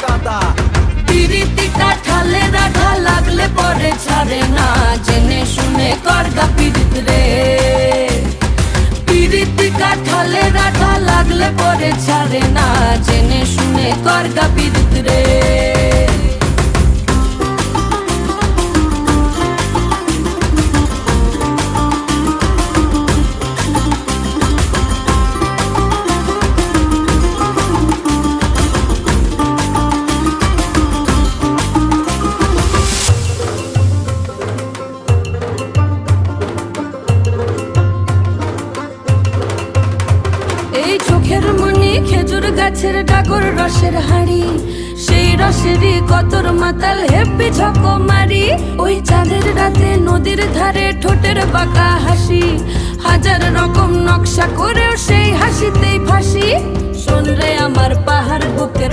গাদা। পিরিতি কাঠালে রাধা লাগলে পরে ছাড়ে না, জেনে শুনে করগা পিরিত রে। পিরিতি কাঠালে রাধা লাগলে পরে ছাড়ে না, জেনে শুনে করগা পিরিত রে। এই চোখের মনি খেজুর গাছের ডাগর রসের হাড়ি, সেই রসেরই কতর মাতাল হেপি ঝকো মারি। ওই চাঁদের রাতে নদীর ধারে ঠোঁটের বাঁকা হাসি, হাজার রকম নকশা করেও সেই হাসিতেই ফাঁসি। শোন রে আমার পাহাড় বুকের